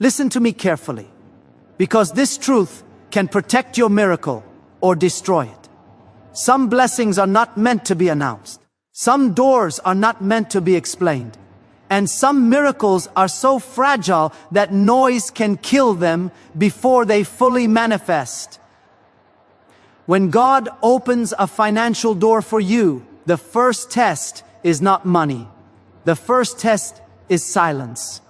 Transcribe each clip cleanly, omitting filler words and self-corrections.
Listen to me carefully, because this truth can protect your miracle or destroy it. Some blessings are not meant to be announced. Some doors are not meant to be explained. And some miracles are so fragile that noise can kill them before they fully manifest. When God opens a financial door for you, the first test is not money. The first test is silence.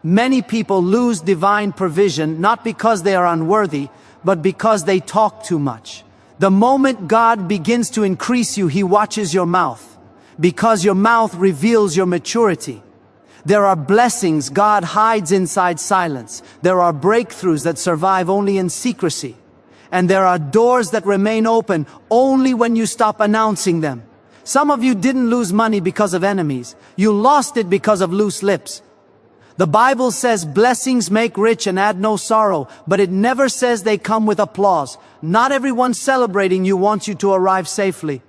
Many people lose divine provision not because they are unworthy, but because they talk too much. The moment God begins to increase you, He watches your mouth, because your mouth reveals your maturity. There are blessings God hides inside silence. There are breakthroughs that survive only in secrecy. And there are doors that remain open only when you stop announcing them. Some of you didn't lose money because of enemies. You lost it because of loose lips. The Bible says blessings make rich and add no sorrow, but it never says they come with applause. Not everyone celebrating you wants you to arrive safely.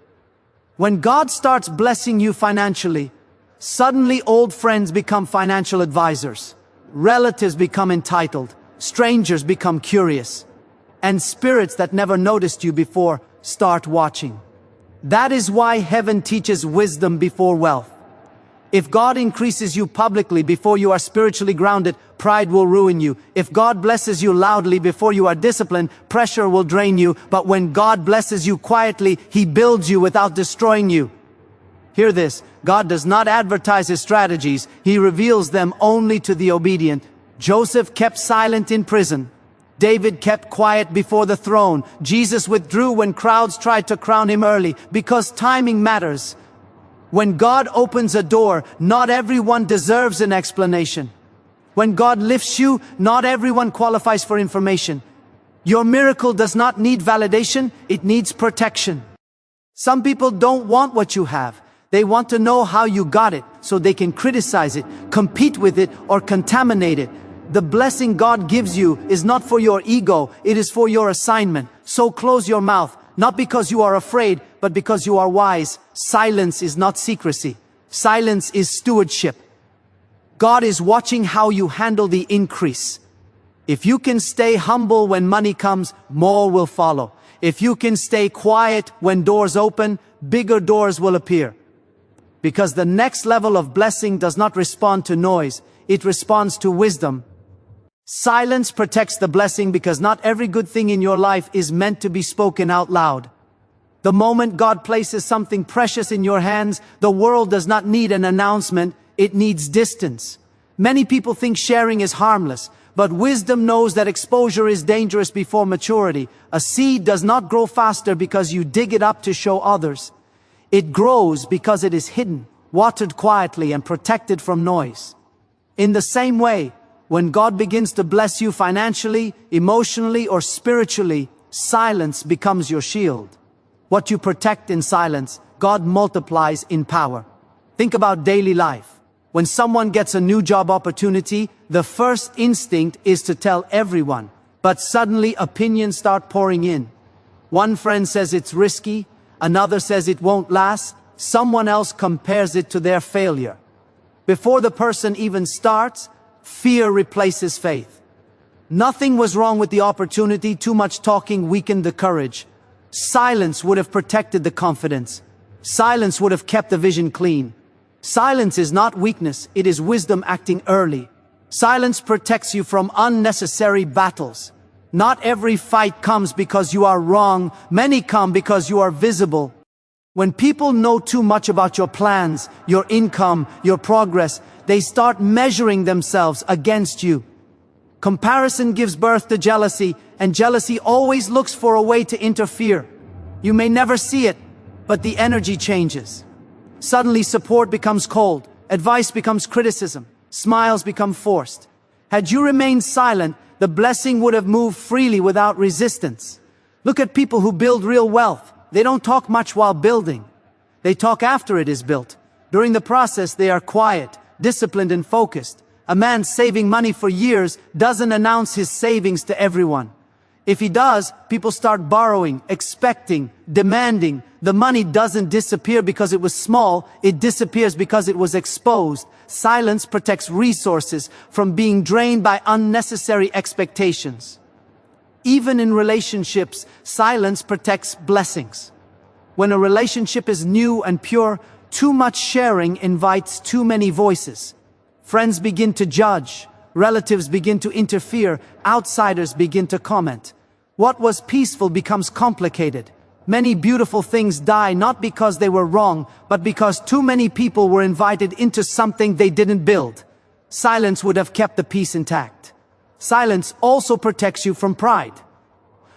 When God starts blessing you financially, suddenly old friends become financial advisors. Relatives become entitled. Strangers become curious. And spirits that never noticed you before start watching. That is why heaven teaches wisdom before wealth. If God increases you publicly before you are spiritually grounded, pride will ruin you. If God blesses you loudly before you are disciplined, pressure will drain you. But when God blesses you quietly, He builds you without destroying you. Hear this, God does not advertise His strategies. He reveals them only to the obedient. Joseph kept silent in prison. David kept quiet before the throne. Jesus withdrew when crowds tried to crown Him early, because timing matters. When God opens a door, not everyone deserves an explanation. When God lifts you, not everyone qualifies for information. Your miracle does not need validation, it needs protection. Some people don't want what you have. They want to know how you got it, so they can criticize it, compete with it, or contaminate it. The blessing God gives you is not for your ego, it is for your assignment. So close your mouth, not because you are afraid, but because you are wise. Silence is not secrecy. Silence is stewardship. God is watching how you handle the increase. If you can stay humble when money comes, more will follow. If you can stay quiet when doors open, bigger doors will appear. Because the next level of blessing does not respond to noise, it responds to wisdom. Silence protects the blessing because not every good thing in your life is meant to be spoken out loud. The moment God places something precious in your hands, the world does not need an announcement, it needs distance. Many people think sharing is harmless, but wisdom knows that exposure is dangerous before maturity. A seed does not grow faster because you dig it up to show others. It grows because it is hidden, watered quietly, and protected from noise. In the same way, when God begins to bless you financially, emotionally, or spiritually, silence becomes your shield. What you protect in silence, God multiplies in power. Think about daily life. When someone gets a new job opportunity, the first instinct is to tell everyone. But suddenly opinions start pouring in. One friend says it's risky, another says it won't last, someone else compares it to their failure. Before the person even starts, fear replaces faith. Nothing was wrong with the opportunity, too much talking weakened the courage. Silence would have protected the confidence. Silence would have kept the vision clean. Silence is not weakness, it is wisdom acting early. Silence protects you from unnecessary battles. Not every fight comes because you are wrong, many come because you are visible. When people know too much about your plans, your income, your progress, they start measuring themselves against you. Comparison gives birth to jealousy, and jealousy always looks for a way to interfere. You may never see it, but the energy changes. Suddenly support becomes cold, advice becomes criticism, smiles become forced. Had you remained silent, the blessing would have moved freely without resistance. Look at people who build real wealth. They don't talk much while building. They talk after it is built. During the process, they are quiet, disciplined, and focused. A man saving money for years doesn't announce his savings to everyone. If he does, people start borrowing, expecting, demanding. The money doesn't disappear because it was small, it disappears because it was exposed. Silence protects resources from being drained by unnecessary expectations. Even in relationships, silence protects blessings. When a relationship is new and pure, too much sharing invites too many voices. Friends begin to judge, relatives begin to interfere, outsiders begin to comment. What was peaceful becomes complicated. Many beautiful things die not because they were wrong, but because too many people were invited into something they didn't build. Silence would have kept the peace intact. Silence also protects you from pride.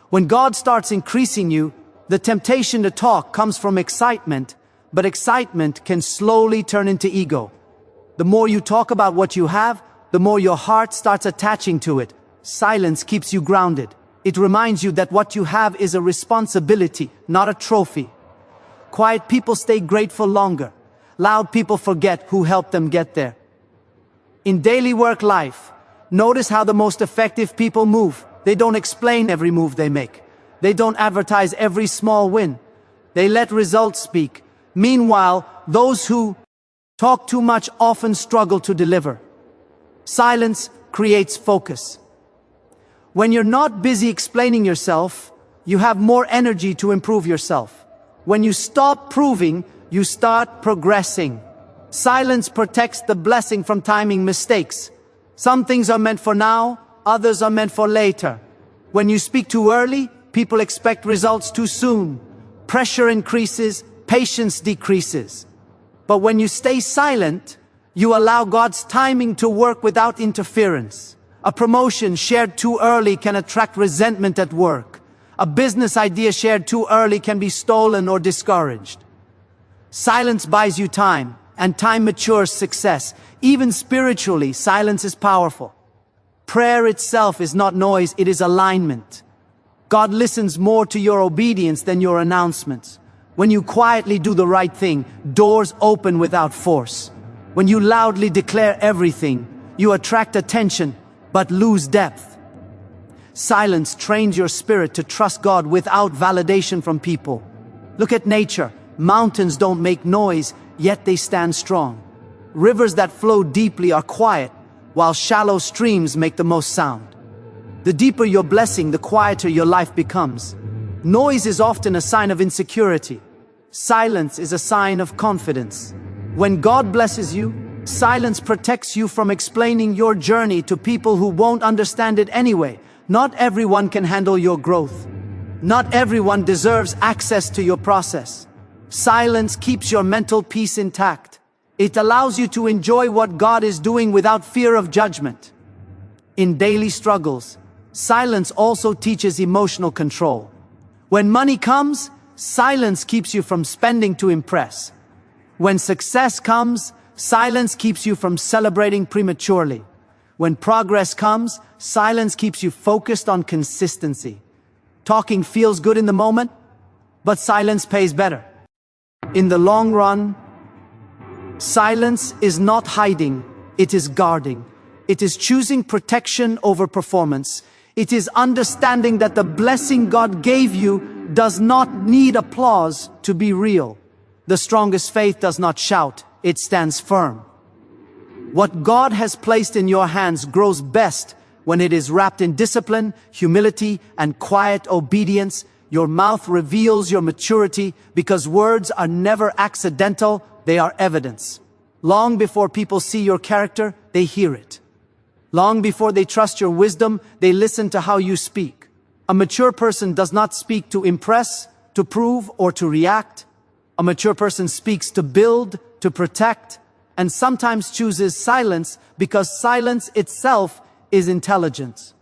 When God starts increasing you, the temptation to talk comes from excitement, but excitement can slowly turn into ego. The more you talk about what you have, the more your heart starts attaching to it. Silence keeps you grounded. It reminds you that what you have is a responsibility, not a trophy. Quiet people stay grateful longer. Loud people forget who helped them get there. In daily work life, notice how the most effective people move. They don't explain every move they make. They don't advertise every small win. They let results speak. Meanwhile, those who talk too much often struggle to deliver. Silence creates focus. When you're not busy explaining yourself, you have more energy to improve yourself. When you stop proving, you start progressing. Silence protects the blessing from timing mistakes. Some things are meant for now, others are meant for later. When you speak too early, people expect results too soon. Pressure increases, patience decreases. But when you stay silent, you allow God's timing to work without interference. A promotion shared too early can attract resentment at work. A business idea shared too early can be stolen or discouraged. Silence buys you time, and time matures success. Even spiritually, silence is powerful. Prayer itself is not noise, it is alignment. God listens more to your obedience than your announcements. When you quietly do the right thing, doors open without force. When you loudly declare everything, you attract attention, but lose depth. Silence trains your spirit to trust God without validation from people. Look at nature. Mountains don't make noise, yet they stand strong. Rivers that flow deeply are quiet, while shallow streams make the most sound. The deeper your blessing, the quieter your life becomes. Noise is often a sign of insecurity. Silence is a sign of confidence. When God blesses you, silence protects you from explaining your journey to people who won't understand it anyway. Not everyone can handle your growth. Not everyone deserves access to your process. Silence keeps your mental peace intact. It allows you to enjoy what God is doing without fear of judgment. In daily struggles, silence also teaches emotional control. When money comes, silence keeps you from spending to impress. When success comes, silence keeps you from celebrating prematurely. When progress comes, silence keeps you focused on consistency. Talking feels good in the moment, but silence pays better. In the long run, silence is not hiding, it is guarding. It is choosing protection over performance. It is understanding that the blessing God gave you does not need applause to be real. The strongest faith does not shout, it stands firm. What God has placed in your hands grows best when it is wrapped in discipline, humility, and quiet obedience. Your mouth reveals your maturity because words are never accidental, they are evidence. Long before people see your character, they hear it. Long before they trust your wisdom, they listen to how you speak. A mature person does not speak to impress, to prove, or to react. A mature person speaks to build, to protect, and sometimes chooses silence because silence itself is intelligence.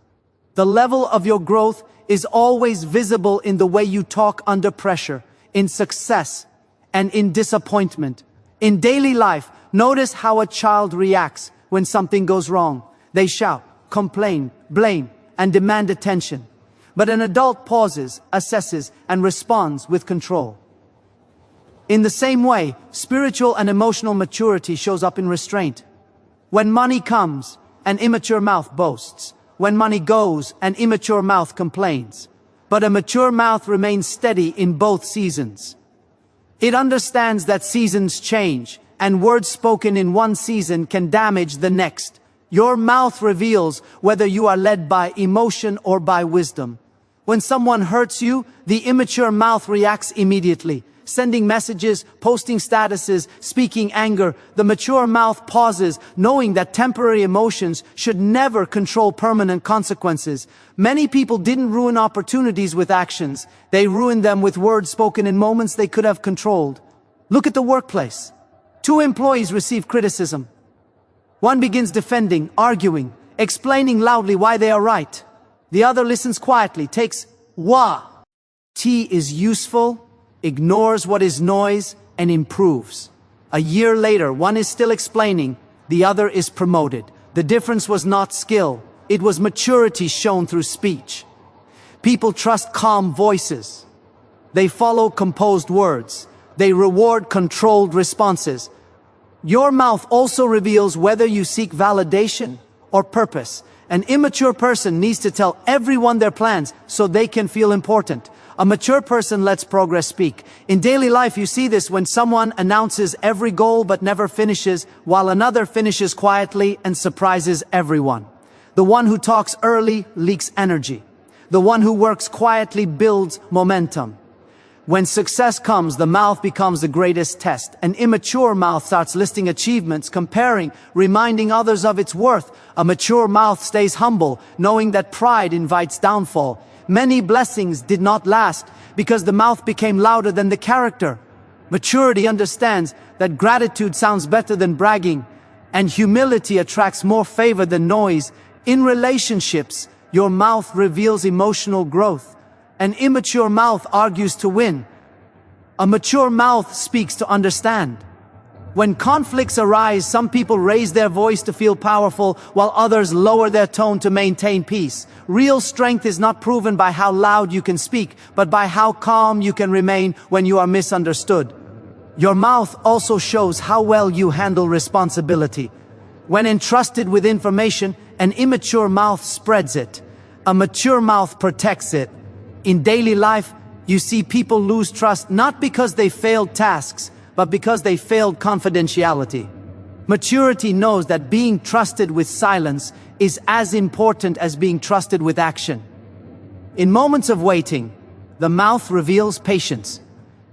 The level of your growth is always visible in the way you talk under pressure, in success, and in disappointment. In daily life, notice how a child reacts when something goes wrong. They shout, complain, blame, and demand attention. But an adult pauses, assesses, and responds with control. In the same way, spiritual and emotional maturity shows up in restraint. When money comes, an immature mouth boasts. When money goes, an immature mouth complains. But a mature mouth remains steady in both seasons. It understands that seasons change, and words spoken in one season can damage the next. Your mouth reveals whether you are led by emotion or by wisdom. When someone hurts you, the immature mouth reacts immediately, sending messages, posting statuses, speaking anger. The mature mouth pauses, knowing that temporary emotions should never control permanent consequences. Many people didn't ruin opportunities with actions. They ruined them with words spoken in moments they could have controlled. Look at the workplace. 2 employees receive criticism. One begins defending, arguing, explaining loudly why they are right. The other listens quietly, takes T is useful, ignores what is noise, and improves. A year later, one is still explaining, the other is promoted. The difference was not skill, it was maturity shown through speech. People trust calm voices. They follow composed words. They reward controlled responses. Your mouth also reveals whether you seek validation or purpose. An immature person needs to tell everyone their plans so they can feel important. A mature person lets progress speak. In daily life, you see this when someone announces every goal but never finishes, while another finishes quietly and surprises everyone. The one who talks early leaks energy. The one who works quietly builds momentum. When success comes, the mouth becomes the greatest test. An immature mouth starts listing achievements, comparing, reminding others of its worth. A mature mouth stays humble, knowing that pride invites downfall. Many blessings did not last because the mouth became louder than the character. Maturity understands that gratitude sounds better than bragging, and humility attracts more favor than noise. In relationships, your mouth reveals emotional growth. An immature mouth argues to win. A mature mouth speaks to understand. When conflicts arise, some people raise their voice to feel powerful, while others lower their tone to maintain peace. Real strength is not proven by how loud you can speak, but by how calm you can remain when you are misunderstood. Your mouth also shows how well you handle responsibility. When entrusted with information, an immature mouth spreads it. A mature mouth protects it. In daily life, you see people lose trust not because they failed tasks, but because they failed confidentiality. Maturity knows that being trusted with silence is as important as being trusted with action. In moments of waiting, the mouth reveals patience.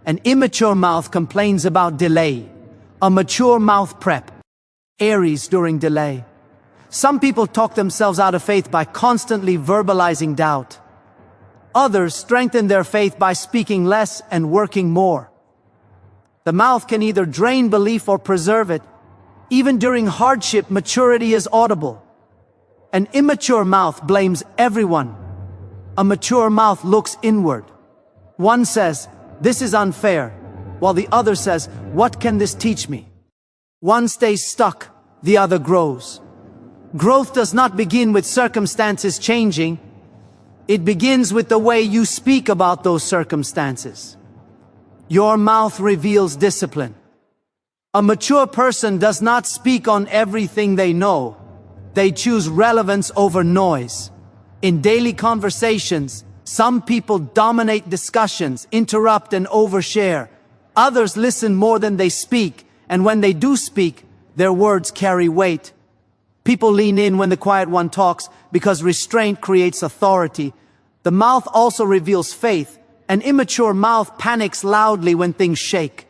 An immature mouth complains about delay. A mature mouth prepares during delay. Some people talk themselves out of faith by constantly verbalizing doubt. Others strengthen their faith by speaking less and working more. The mouth can either drain belief or preserve it. Even during hardship, maturity is audible. An immature mouth blames everyone. A mature mouth looks inward. One says, "This is unfair," while the other says, "What can this teach me?" One stays stuck, the other grows. Growth does not begin with circumstances changing. It begins with the way you speak about those circumstances. Your mouth reveals discipline. A mature person does not speak on everything they know. They choose relevance over noise. In daily conversations, some people dominate discussions, interrupt and overshare. Others listen more than they speak, and when they do speak, their words carry weight. People lean in when the quiet one talks because restraint creates authority. The mouth also reveals faith. An immature mouth panics loudly when things shake.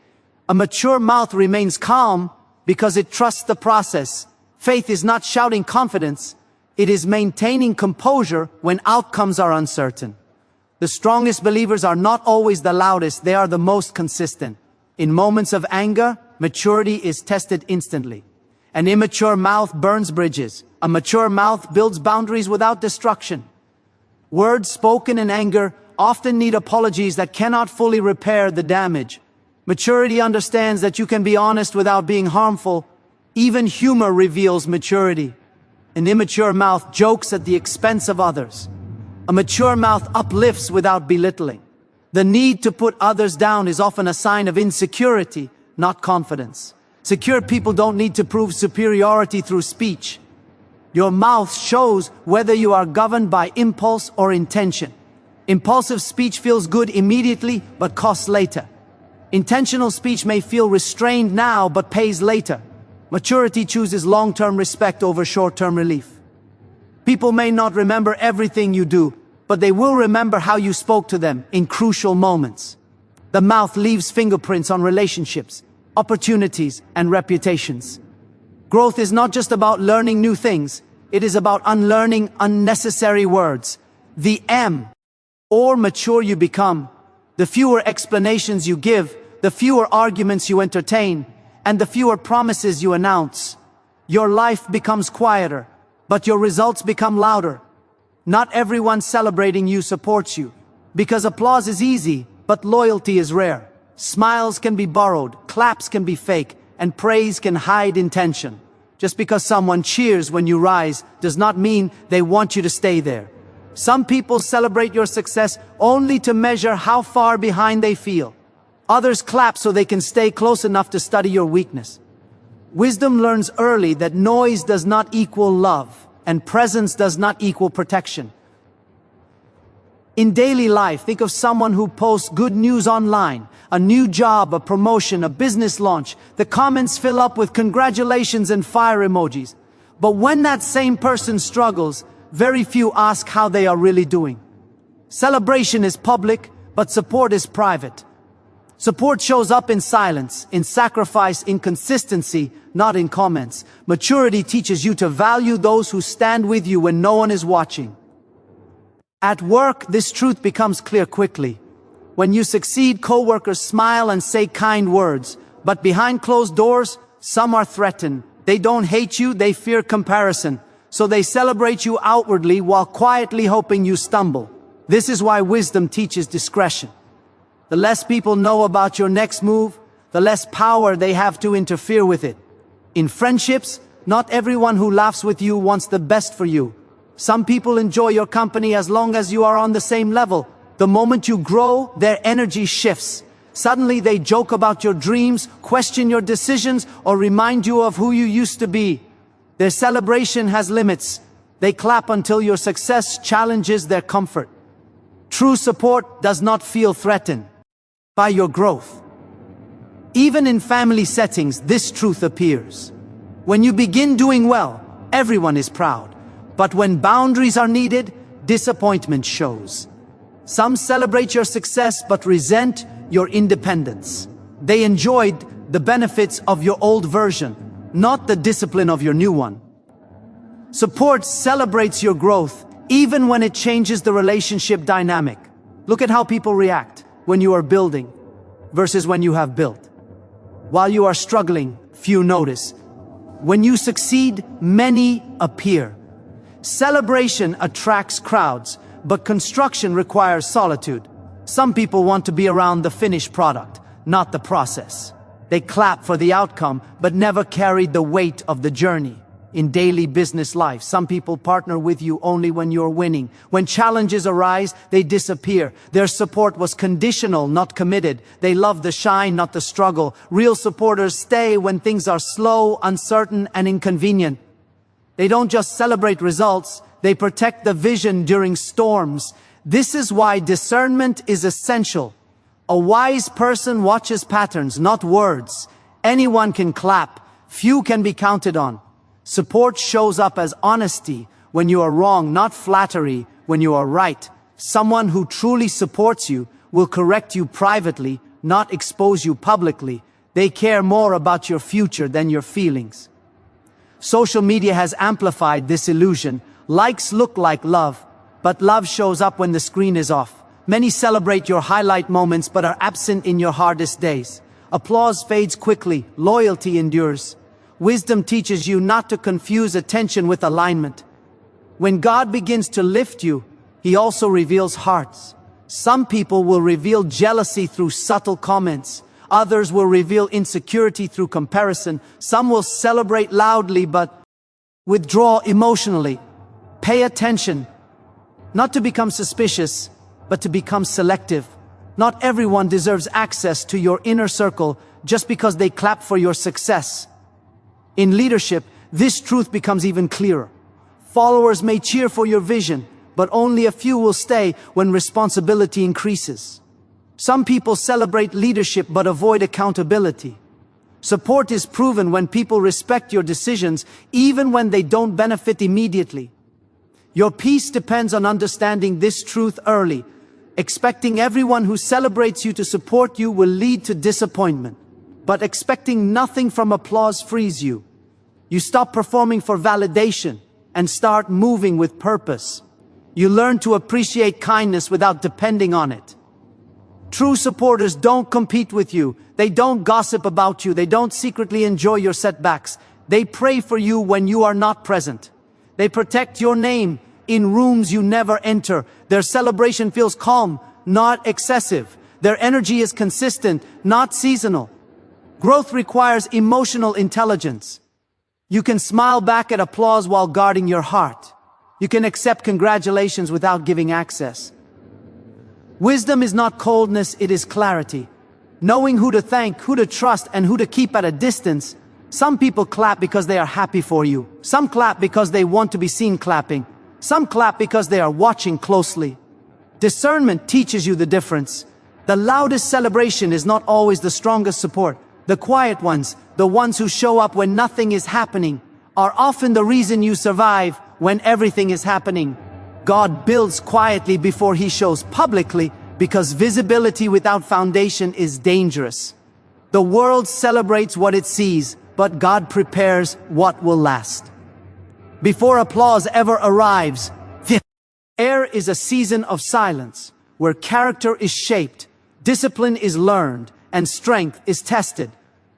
A mature mouth remains calm because it trusts the process. Faith is not shouting confidence. It is maintaining composure when outcomes are uncertain. The strongest believers are not always the loudest, they are the most consistent. In moments of anger, maturity is tested instantly. An immature mouth burns bridges. A mature mouth builds boundaries without destruction. Words spoken in anger often need apologies that cannot fully repair the damage. Maturity understands that you can be honest without being harmful. Even humor reveals maturity. An immature mouth jokes at the expense of others. A mature mouth uplifts without belittling. The need to put others down is often a sign of insecurity, not confidence. Secure people don't need to prove superiority through speech. Your mouth shows whether you are governed by impulse or intention. Impulsive speech feels good immediately, but costs later. Intentional speech may feel restrained now, but pays later. Maturity chooses long-term respect over short-term relief. People may not remember everything you do, but they will remember how you spoke to them in crucial moments. The mouth leaves fingerprints on relationships, opportunities, and reputations. Growth is not just about learning new things, it is about unlearning unnecessary words. The more mature you become, the fewer explanations you give, the fewer arguments you entertain, and the fewer promises you announce. Your life becomes quieter, but your results become louder. Not everyone celebrating you supports you, because applause is easy, but loyalty is rare. Smiles can be borrowed, claps can be fake, and praise can hide intention. Just because someone cheers when you rise does not mean they want you to stay there. Some people celebrate your success only to measure how far behind they feel. Others clap so they can stay close enough to study your weakness. Wisdom learns early that noise does not equal love, and presence does not equal protection. In daily life, think of someone who posts good news online, a new job, a promotion, a business launch. The comments fill up with congratulations and fire emojis. But when that same person struggles, very few ask how they are really doing. Celebration is public, but support is private. Support shows up in silence, in sacrifice, in consistency, not in comments. Maturity teaches you to value those who stand with you when no one is watching. At work, this truth becomes clear quickly. When you succeed, coworkers smile and say kind words, but behind closed doors, some are threatened. They don't hate you, they fear comparison. So they celebrate you outwardly while quietly hoping you stumble. This is why wisdom teaches discretion. The less people know about your next move, the less power they have to interfere with it. In friendships, not everyone who laughs with you wants the best for you. Some people enjoy your company as long as you are on the same level. The moment you grow, their energy shifts. Suddenly they joke about your dreams, question your decisions, or remind you of who you used to be. Their celebration has limits. They clap until your success challenges their comfort. True support does not feel threatened by your growth. Even in family settings, this truth appears. When you begin doing well, everyone is proud. But when boundaries are needed, disappointment shows. Some celebrate your success but resent your independence. They enjoyed the benefits of your old version, not the discipline of your new one. Support celebrates your growth even when it changes the relationship dynamic. Look at how people react when you are building versus when you have built. While you are struggling, few notice. When you succeed, many appear. Celebration attracts crowds, but construction requires solitude. Some people want to be around the finished product, not the process. They clap for the outcome, but never carry the weight of the journey. In daily business life, some people partner with you only when you're winning. When challenges arise, they disappear. Their support was conditional, not committed. They love the shine, not the struggle. Real supporters stay when things are slow, uncertain, and inconvenient. They don't just celebrate results, they protect the vision during storms. This is why discernment is essential. A wise person watches patterns, not words. Anyone can clap, few can be counted on. Support shows up as honesty when you are wrong, not flattery when you are right. Someone who truly supports you will correct you privately, not expose you publicly. They care more about your future than your feelings. Social media has amplified this illusion. Likes look like love, but love shows up when the screen is off. Many celebrate your highlight moments but are absent in your hardest days. Applause fades quickly, loyalty endures. Wisdom teaches you not to confuse attention with alignment. When God begins to lift you, He also reveals hearts. Some people will reveal jealousy through subtle comments. Others will reveal insecurity through comparison. Some will celebrate loudly but withdraw emotionally. Pay attention, not to become suspicious, but to become selective. Not everyone deserves access to your inner circle just because they clap for your success. In leadership, this truth becomes even clearer. Followers may cheer for your vision, but only a few will stay when responsibility increases. Some people celebrate leadership but avoid accountability. Support is proven when people respect your decisions, even when they don't benefit immediately. Your peace depends on understanding this truth early. Expecting everyone who celebrates you to support you will lead to disappointment. But expecting nothing from applause frees you. You stop performing for validation and start moving with purpose. You learn to appreciate kindness without depending on it. True supporters don't compete with you. They don't gossip about you. They don't secretly enjoy your setbacks. They pray for you when you are not present. They protect your name in rooms you never enter. Their celebration feels calm, not excessive. Their energy is consistent, not seasonal. Growth requires emotional intelligence. You can smile back at applause while guarding your heart. You can accept congratulations without giving access. Wisdom is not coldness, it is clarity. Knowing who to thank, who to trust, and who to keep at a distance. Some people clap because they are happy for you. Some clap because they want to be seen clapping. Some clap because they are watching closely. Discernment teaches you the difference. The loudest celebration is not always the strongest support. The quiet ones, the ones who show up when nothing is happening, are often the reason you survive when everything is happening. God builds quietly before he shows publicly, because visibility without foundation is dangerous. The world celebrates what it sees, but God prepares what will last. Before applause ever arrives, the air is a season of silence, where character is shaped, discipline is learned, and strength is tested.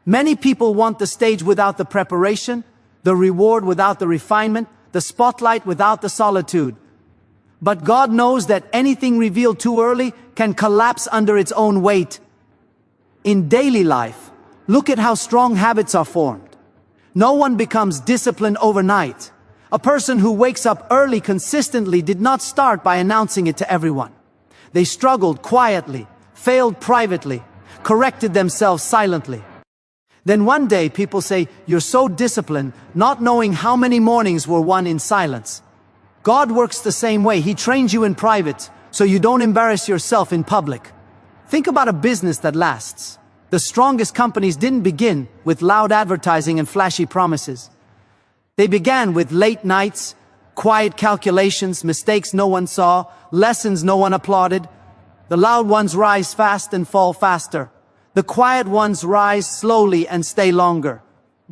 Many people want the stage without the preparation, the reward without the refinement, the spotlight without the solitude. But God knows that anything revealed too early can collapse under its own weight. In daily life, look at how strong habits are formed. No one becomes disciplined overnight. A person who wakes up early consistently did not start by announcing it to everyone. They struggled quietly, failed privately, corrected themselves silently. Then one day people say, "You're so disciplined," not knowing how many mornings were won in silence. God works the same way. He trains you in private, so you don't embarrass yourself in public. Think about a business that lasts. The strongest companies didn't begin with loud advertising and flashy promises. They began with late nights, quiet calculations, mistakes no one saw, lessons no one applauded. The loud ones rise fast and fall faster. The quiet ones rise slowly and stay longer.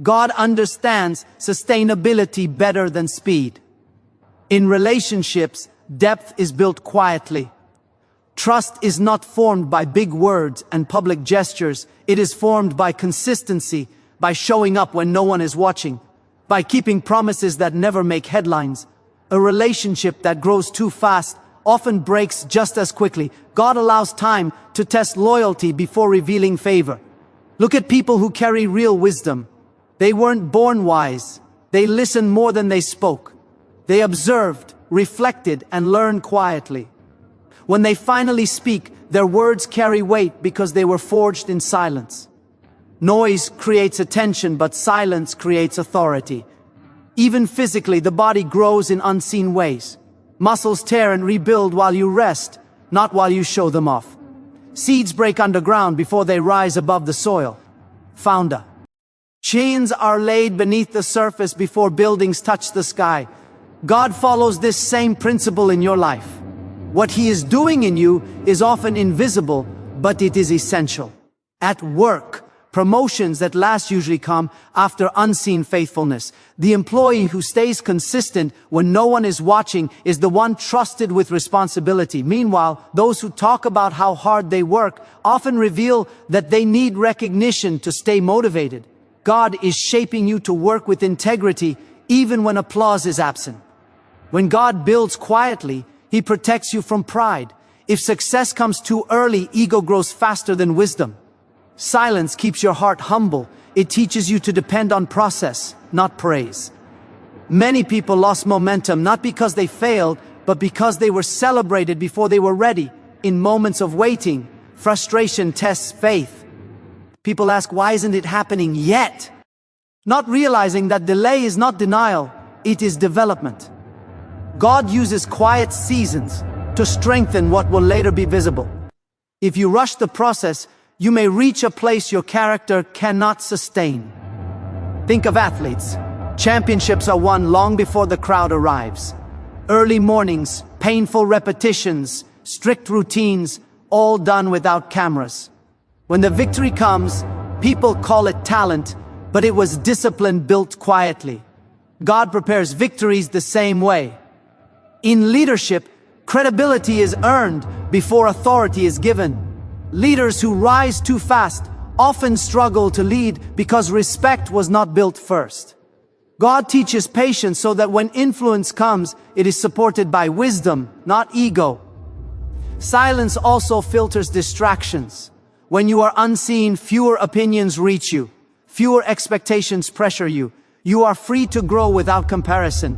God understands sustainability better than speed. In relationships, depth is built quietly. Trust is not formed by big words and public gestures. It is formed by consistency, by showing up when no one is watching, by keeping promises that never make headlines. A relationship that grows too fast often breaks just as quickly. God allows time to test loyalty before revealing favor. Look at people who carry real wisdom. They weren't born wise. They listened more than they spoke. They observed, reflected, and learned quietly. When they finally speak, their words carry weight because they were forged in silence. Noise creates attention, but silence creates authority. Even physically, the body grows in unseen ways. Muscles tear and rebuild while you rest, not while you show them off. Seeds break underground before they rise above the soil. Founder. Chains are laid beneath the surface before buildings touch the sky. God follows this same principle in your life. What He is doing in you is often invisible, but it is essential. At work, promotions that last usually come after unseen faithfulness. The employee who stays consistent when no one is watching is the one trusted with responsibility. Meanwhile, those who talk about how hard they work often reveal that they need recognition to stay motivated. God is shaping you to work with integrity even when applause is absent. When God builds quietly, He protects you from pride. If success comes too early, ego grows faster than wisdom. Silence keeps your heart humble. It teaches you to depend on process, not praise. Many people lost momentum not because they failed, but because they were celebrated before they were ready. In moments of waiting, frustration tests faith. People ask, why isn't it happening yet? Not realizing that delay is not denial, it is development. God uses quiet seasons to strengthen what will later be visible. If you rush the process, you may reach a place your character cannot sustain. Think of athletes. Championships are won long before the crowd arrives. Early mornings, painful repetitions, strict routines, all done without cameras. When the victory comes, people call it talent, but it was discipline built quietly. God prepares victories the same way. In leadership, credibility is earned before authority is given. Leaders who rise too fast often struggle to lead because respect was not built first. God teaches patience so that when influence comes, it is supported by wisdom, not ego. Silence also filters distractions. When you are unseen, fewer opinions reach you. Fewer expectations pressure you. You are free to grow without comparison.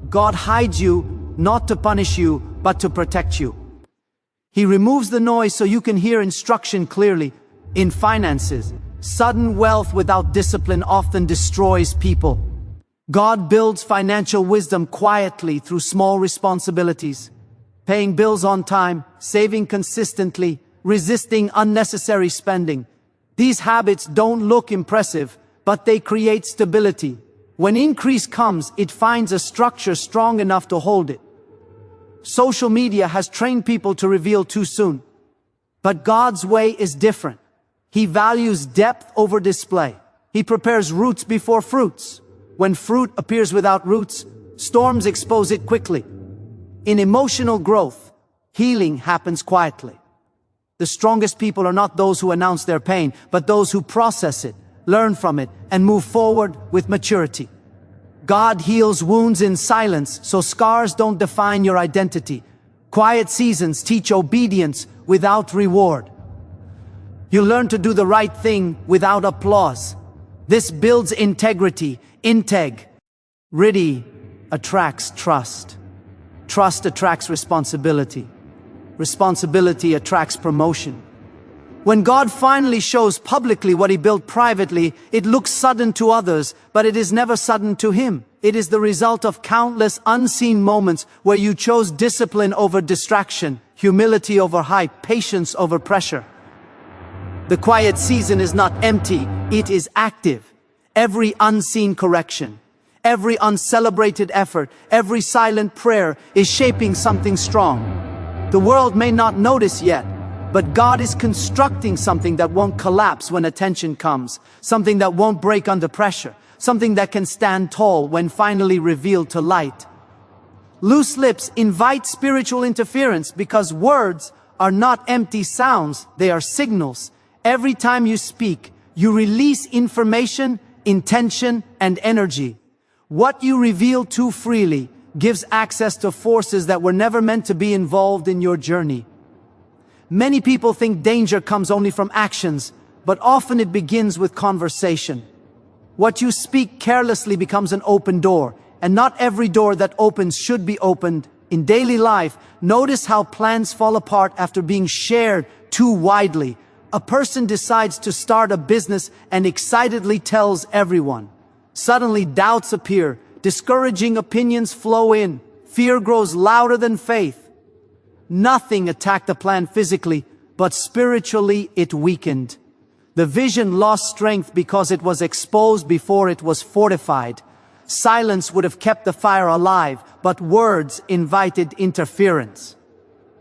God hides you, not to punish you, but to protect you. He removes the noise so you can hear instruction clearly. In finances, sudden wealth without discipline often destroys people. God builds financial wisdom quietly through small responsibilities. Paying bills on time, saving consistently, resisting unnecessary spending. These habits don't look impressive, but they create stability. When increase comes, it finds a structure strong enough to hold it. Social media has trained people to reveal too soon. But God's way is different. He values depth over display. He prepares roots before fruits. When fruit appears without roots, storms expose it quickly. In emotional growth, healing happens quietly. The strongest people are not those who announce their pain, but those who process it, learn from it, and move forward with maturity. God heals wounds in silence, so scars don't define your identity. Quiet seasons teach obedience without reward. You learn to do the right thing without applause. This builds integrity. Integrity attracts trust. Trust attracts responsibility. Responsibility attracts promotion. When God finally shows publicly what He built privately, it looks sudden to others, but it is never sudden to Him. It is the result of countless unseen moments where you chose discipline over distraction, humility over hype, patience over pressure. The quiet season is not empty, it is active. Every unseen correction, every uncelebrated effort, every silent prayer is shaping something strong. The world may not notice yet, but God is constructing something that won't collapse when attention comes, something that won't break under pressure, something that can stand tall when finally revealed to light. Loose lips invite spiritual interference because words are not empty sounds, they are signals. Every time you speak, you release information, intention, and energy. What you reveal too freely gives access to forces that were never meant to be involved in your journey. Many people think danger comes only from actions, but often it begins with conversation. What you speak carelessly becomes an open door, and not every door that opens should be opened. In daily life, notice how plans fall apart after being shared too widely. A person decides to start a business and excitedly tells everyone. Suddenly doubts appear, discouraging opinions flow in, fear grows louder than faith. Nothing attacked the plan physically, but spiritually it weakened. The vision lost strength because it was exposed before it was fortified. Silence would have kept the fire alive, but words invited interference.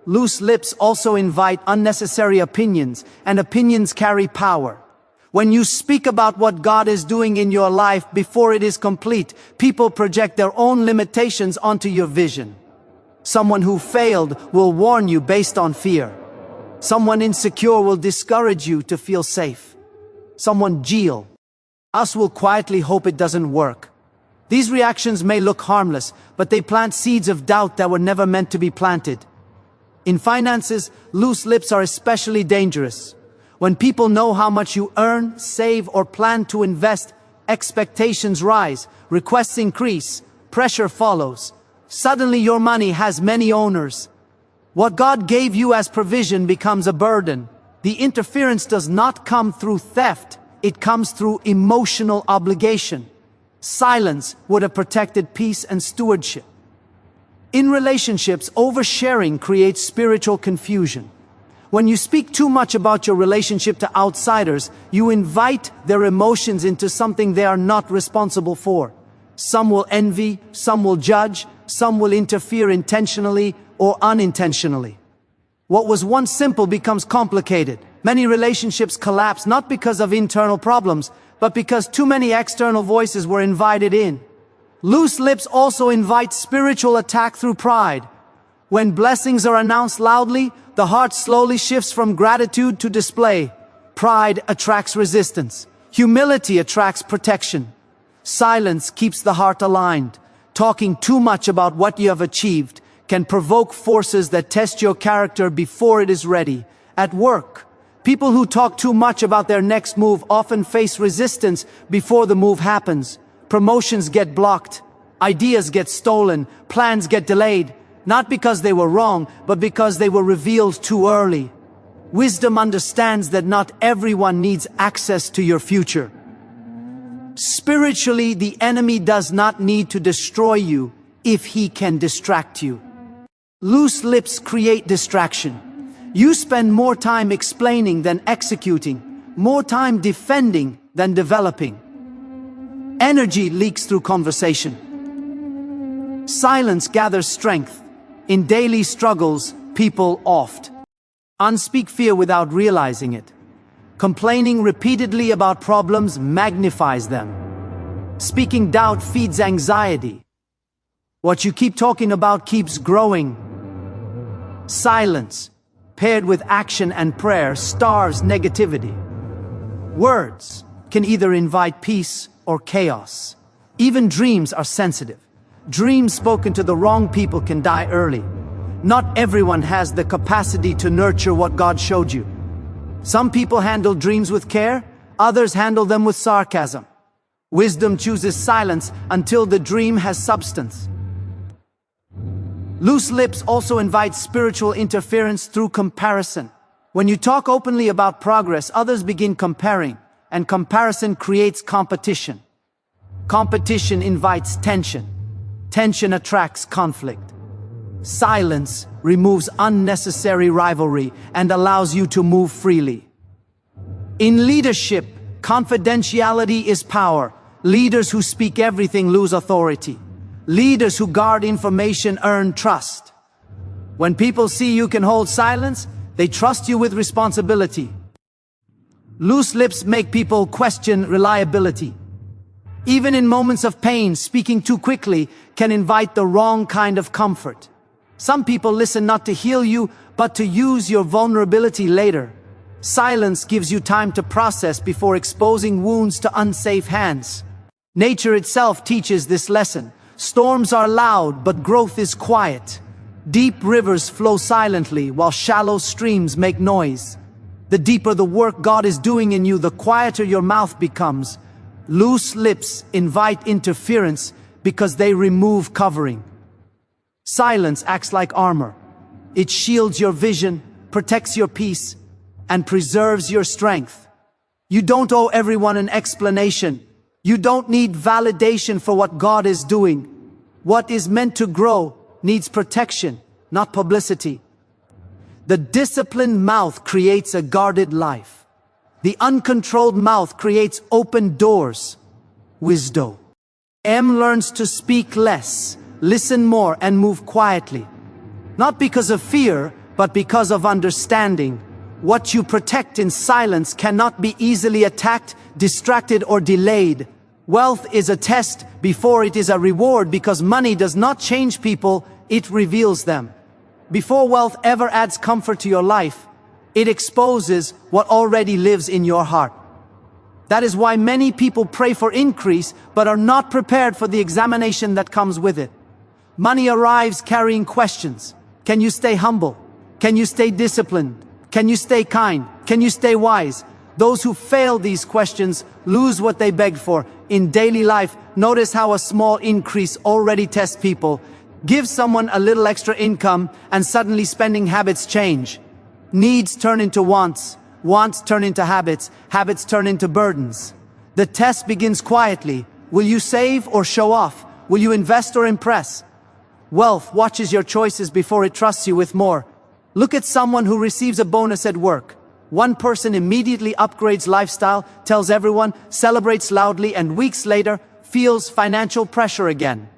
Loose lips also invite unnecessary opinions, and opinions carry power. When you speak about what God is doing in your life before it is complete, people project their own limitations onto your vision. Someone who failed will warn you based on fear. Someone insecure will discourage you to feel safe. Someone jealous will quietly hope it doesn't work. These reactions may look harmless, but they plant seeds of doubt that were never meant to be planted. In finances, loose lips are especially dangerous. When people know how much you earn, save, or plan to invest, expectations rise, requests increase, pressure follows. Suddenly your money has many owners. What God gave you as provision becomes a burden. The interference does not come through theft, it comes through emotional obligation. Silence would have protected peace and stewardship. In relationships, oversharing creates spiritual confusion. When you speak too much about your relationship to outsiders, you invite their emotions into something they are not responsible for. Some will envy, some will judge, some will interfere intentionally or unintentionally. What was once simple becomes complicated. Many relationships collapse not because of internal problems, but because too many external voices were invited in. Loose lips also invite spiritual attack through pride. When blessings are announced loudly, the heart slowly shifts from gratitude to display. Pride attracts resistance. Humility attracts protection. Silence keeps the heart aligned. Talking too much about what you have achieved can provoke forces that test your character before it is ready. At work, people who talk too much about their next move often face resistance before the move happens. Promotions get blocked. Ideas get stolen. Plans get delayed. Not because they were wrong, but because they were revealed too early. Wisdom understands that not everyone needs access to your future. Spiritually, the enemy does not need to destroy you if he can distract you. Loose lips create distraction. You spend more time explaining than executing, more time defending than developing. Energy leaks through conversation. Silence gathers strength. In daily struggles, people oft unspeak fear without realizing it. Complaining repeatedly about problems magnifies them. Speaking doubt feeds anxiety. What you keep talking about keeps growing. Silence, paired with action and prayer, starves negativity. Words can either invite peace or chaos. Even dreams are sensitive. Dreams spoken to the wrong people can die early. Not everyone has the capacity to nurture what God showed you. Some people handle dreams with care, others handle them with sarcasm. Wisdom chooses silence until the dream has substance. Loose lips also invite spiritual interference through comparison. When you talk openly about progress, others begin comparing, and comparison creates competition. Competition invites tension. Tension attracts conflict. Silence removes unnecessary rivalry and allows you to move freely. In leadership, confidentiality is power. Leaders who speak everything lose authority. Leaders who guard information earn trust. When people see you can hold silence, they trust you with responsibility. Loose lips make people question reliability. Even in moments of pain, speaking too quickly can invite the wrong kind of comfort. Some people listen not to heal you, but to use your vulnerability later. Silence gives you time to process before exposing wounds to unsafe hands. Nature itself teaches this lesson. Storms are loud, but growth is quiet. Deep rivers flow silently, while shallow streams make noise. The deeper the work God is doing in you, the quieter your mouth becomes. Loose lips invite interference because they remove covering. Silence acts like armor. It shields your vision, protects your peace, and preserves your strength. You don't owe everyone an explanation. You don't need validation for what God is doing. What is meant to grow needs protection, not publicity. The disciplined mouth creates a guarded life. The uncontrolled mouth creates open doors. Wisdom learns to speak less, listen more, and move quietly. Not because of fear, but because of understanding. What you protect in silence cannot be easily attacked, distracted, or delayed. Wealth is a test before it is a reward, because money does not change people, it reveals them. Before wealth ever adds comfort to your life, it exposes what already lives in your heart. That is why many people pray for increase, but are not prepared for the examination that comes with it. Money arrives carrying questions. Can you stay humble? Can you stay disciplined? Can you stay kind? Can you stay wise? Those who fail these questions lose what they begged for. In daily life, notice how a small increase already tests people. Give someone a little extra income and suddenly spending habits change. Needs turn into wants. Wants turn into habits. Habits turn into burdens. The test begins quietly. Will you save or show off? Will you invest or impress? Wealth watches your choices before it trusts you with more. Look at someone who receives a bonus at work. One person immediately upgrades lifestyle, tells everyone, celebrates loudly, and weeks later feels financial pressure again.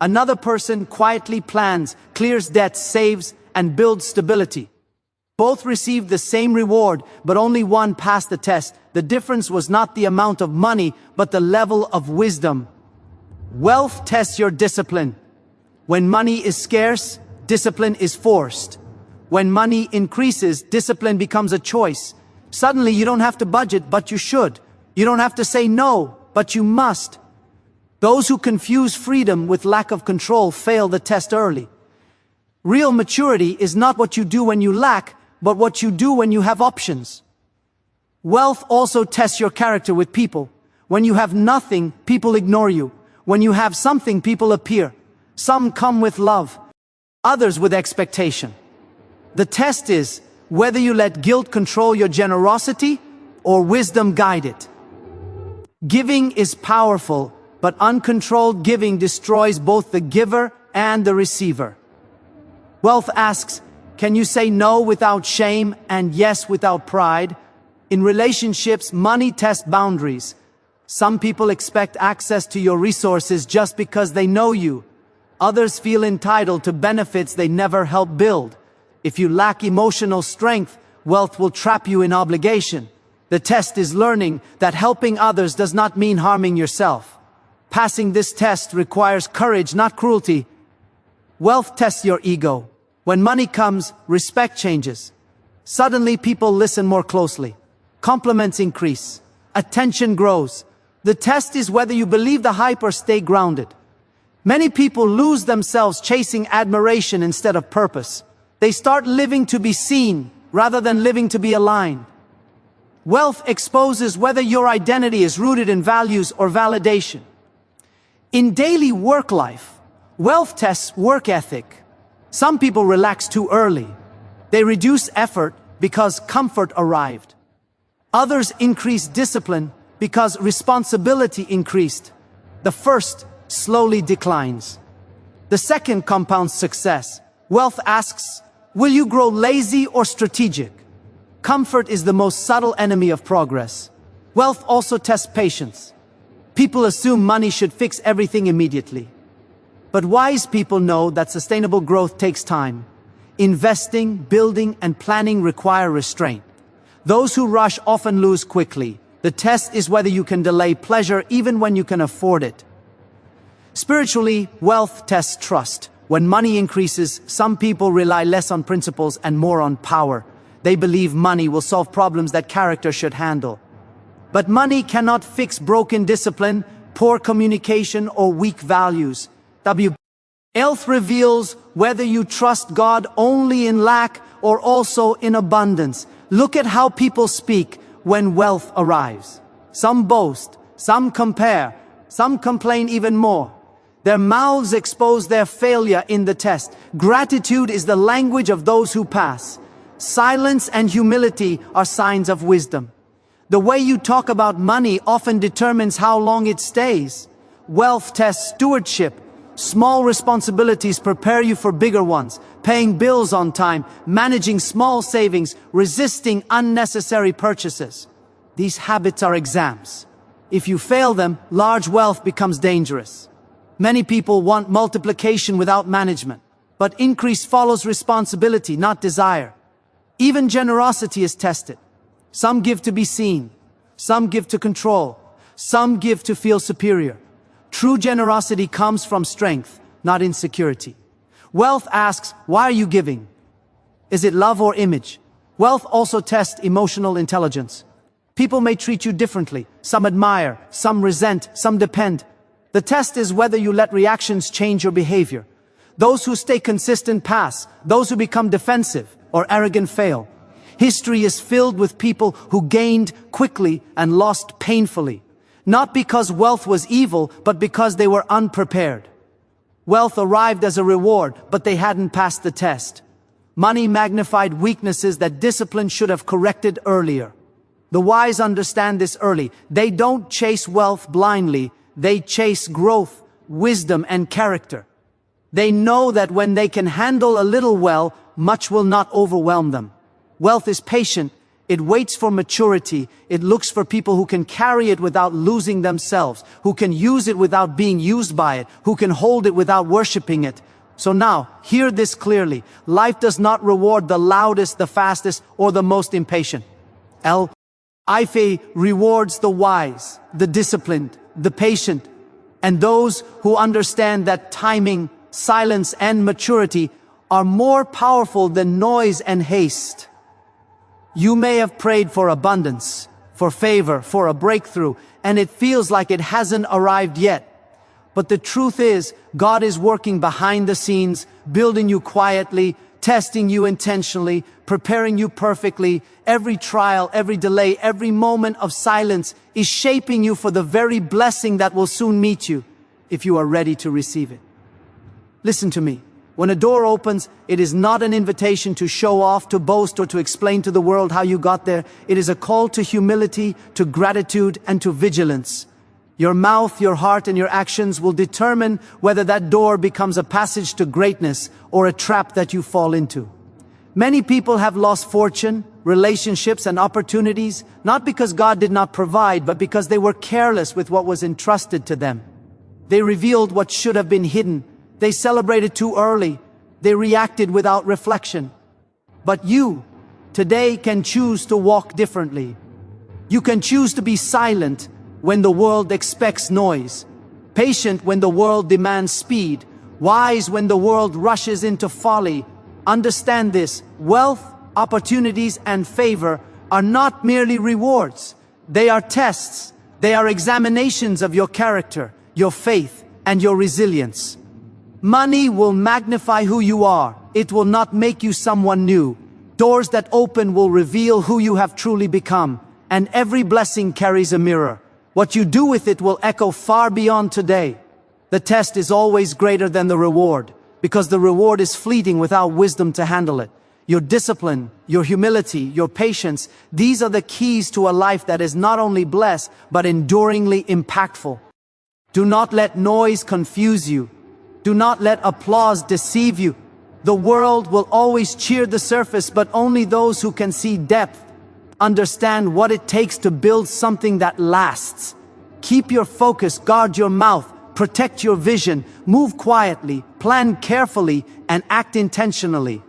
Another person quietly plans, clears debts, saves, and builds stability. Both received the same reward, but only one passed the test. The difference was not the amount of money, but the level of wisdom. Wealth tests your discipline. When money is scarce, discipline is forced. When money increases, discipline becomes a choice. Suddenly you don't have to budget, but you should. You don't have to say no, but you must. Those who confuse freedom with lack of control fail the test early. Real maturity is not what you do when you lack, but what you do when you have options. Wealth also tests your character with people. When you have nothing, people ignore you. When you have something, people appear. Some come with love, others with expectation. The test is whether you let guilt control your generosity or wisdom guide it. Giving is powerful, but uncontrolled giving destroys both the giver and the receiver. Wealth asks, can you say no without shame and yes without pride? In relationships, money tests boundaries. Some people expect access to your resources just because they know you. Others feel entitled to benefits they never helped build. If you lack emotional strength, wealth will trap you in obligation. The test is learning that helping others does not mean harming yourself. Passing this test requires courage, not cruelty. Wealth tests your ego. When money comes, respect changes. Suddenly people listen more closely. Compliments increase. Attention grows. The test is whether you believe the hype or stay grounded. Many people lose themselves chasing admiration instead of purpose. They start living to be seen rather than living to be aligned. Wealth exposes whether your identity is rooted in values or validation. In daily work life, wealth tests work ethic. Some people relax too early. They reduce effort because comfort arrived. Others increase discipline because responsibility increased. The first slowly declines. The second compounds success. Wealth asks, will you grow lazy or strategic? Comfort is the most subtle enemy of progress. Wealth also tests patience. People assume money should fix everything immediately. But wise people know that sustainable growth takes time. Investing, building, and planning require restraint. Those who rush often lose quickly. The test is whether you can delay pleasure even when you can afford it. Spiritually, wealth tests trust. When money increases, some people rely less on principles and more on power. They believe money will solve problems that character should handle. But money cannot fix broken discipline, poor communication, or weak values. Wealth reveals whether you trust God only in lack or also in abundance. Look at how people speak when wealth arrives. Some boast, some compare, some complain even more. Their mouths expose their failure in the test. Gratitude is the language of those who pass. Silence and humility are signs of wisdom. The way you talk about money often determines how long it stays. Wealth tests stewardship. Small responsibilities prepare you for bigger ones. Paying bills on time, managing small savings, resisting unnecessary purchases. These habits are exams. If you fail them, large wealth becomes dangerous. Many people want multiplication without management, but increase follows responsibility, not desire. Even generosity is tested. Some give to be seen. Some give to control. Some give to feel superior. True generosity comes from strength, not insecurity. Wealth asks, why are you giving? Is it love or image? Wealth also tests emotional intelligence. People may treat you differently. Some admire, some resent, some depend. The test is whether you let reactions change your behavior. Those who stay consistent pass. Those who become defensive or arrogant fail. History is filled with people who gained quickly and lost painfully. Not because wealth was evil, but because they were unprepared. Wealth arrived as a reward, but they hadn't passed the test. Money magnified weaknesses that discipline should have corrected earlier. The wise understand this early. They don't chase wealth blindly. They chase growth, wisdom, and character. They know that when they can handle a little well, much will not overwhelm them. Wealth is patient. It waits for maturity. It looks for people who can carry it without losing themselves, who can use it without being used by it, who can hold it without worshiping it. So now, hear this clearly. Life does not reward the loudest, the fastest, or the most impatient. Life rewards the wise, the disciplined, the patient, and those who understand that timing, silence, and maturity are more powerful than noise and haste. You may have prayed for abundance, for favor, for a breakthrough, and it feels like it hasn't arrived yet. But the truth is, God is working behind the scenes, building you quietly, testing you intentionally, preparing you perfectly. Every trial, every delay, every moment of silence is shaping you for the very blessing that will soon meet you, if you are ready to receive it. Listen to me. When a door opens, it is not an invitation to show off, to boast, or to explain to the world how you got there. It is a call to humility, to gratitude, and to vigilance. Your mouth, your heart, and your actions will determine whether that door becomes a passage to greatness or a trap that you fall into. Many people have lost fortune, relationships, and opportunities, not because God did not provide, but because they were careless with what was entrusted to them. They revealed what should have been hidden. They celebrated too early. They reacted without reflection. But you, today, can choose to walk differently. You can choose to be silent when the world expects noise, patient when the world demands speed, wise when the world rushes into folly. Understand this: wealth, opportunities, and favor are not merely rewards. They are tests. They are examinations of your character, your faith, and your resilience. Money will magnify who you are. It will not make you someone new. Doors that open will reveal who you have truly become. And every blessing carries a mirror. What you do with it will echo far beyond today. The test is always greater than the reward, because the reward is fleeting without wisdom to handle it. Your discipline, your humility, your patience, these are the keys to a life that is not only blessed, but enduringly impactful. Do not let noise confuse you. Do not let applause deceive you. The world will always cheer the surface, but only those who can see depth understand what it takes to build something that lasts. Keep your focus, guard your mouth, protect your vision, move quietly, plan carefully, and act intentionally.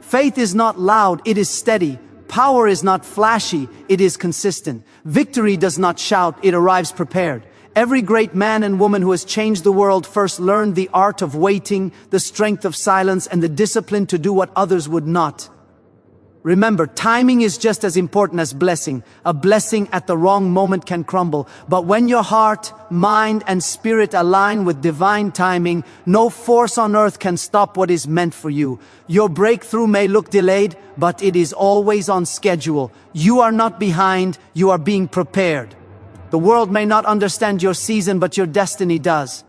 Faith is not loud, it is steady. Power is not flashy, it is consistent. Victory does not shout, it arrives prepared. Every great man and woman who has changed the world first learned the art of waiting, the strength of silence, and the discipline to do what others would not. Remember, timing is just as important as blessing. A blessing at the wrong moment can crumble. But when your heart, mind, and spirit align with divine timing, no force on earth can stop what is meant for you. Your breakthrough may look delayed, but it is always on schedule. You are not behind, you are being prepared. The world may not understand your season, but your destiny does.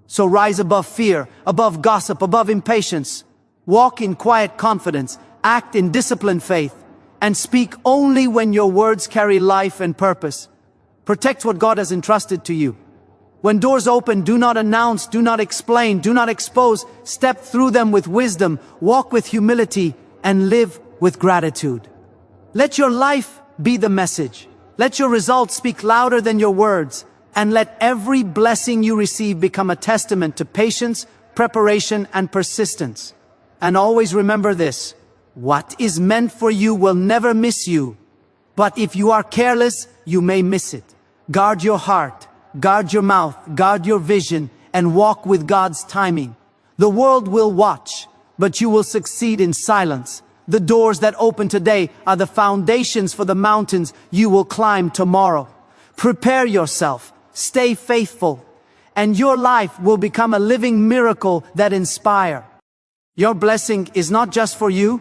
So rise above fear, above gossip, above impatience. Walk in quiet confidence, act in disciplined faith, and speak only when your words carry life and purpose. Protect what God has entrusted to you. When doors open, do not announce, do not explain, do not expose. Step through them with wisdom, walk with humility, and live with gratitude. Let your life be the message. Let your results speak louder than your words, and let every blessing you receive become a testament to patience, preparation, and persistence. And always remember this: what is meant for you will never miss you. But if you are careless, you may miss it. Guard your heart, guard your mouth, guard your vision, and walk with God's timing. The world will watch, but you will succeed in silence. The doors that open today are the foundations for the mountains you will climb tomorrow. Prepare yourself, stay faithful, and your life will become a living miracle that inspires. Your blessing is not just for you,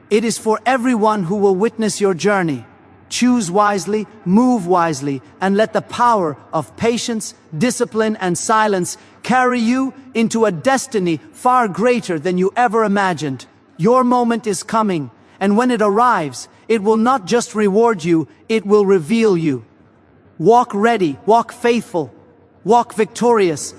it is for everyone who will witness your journey. Choose wisely, move wisely, and let the power of patience, discipline, and silence carry you into a destiny far greater than you ever imagined. Your moment is coming, and when it arrives, it will not just reward you, it will reveal you. Walk ready, walk faithful, walk victorious,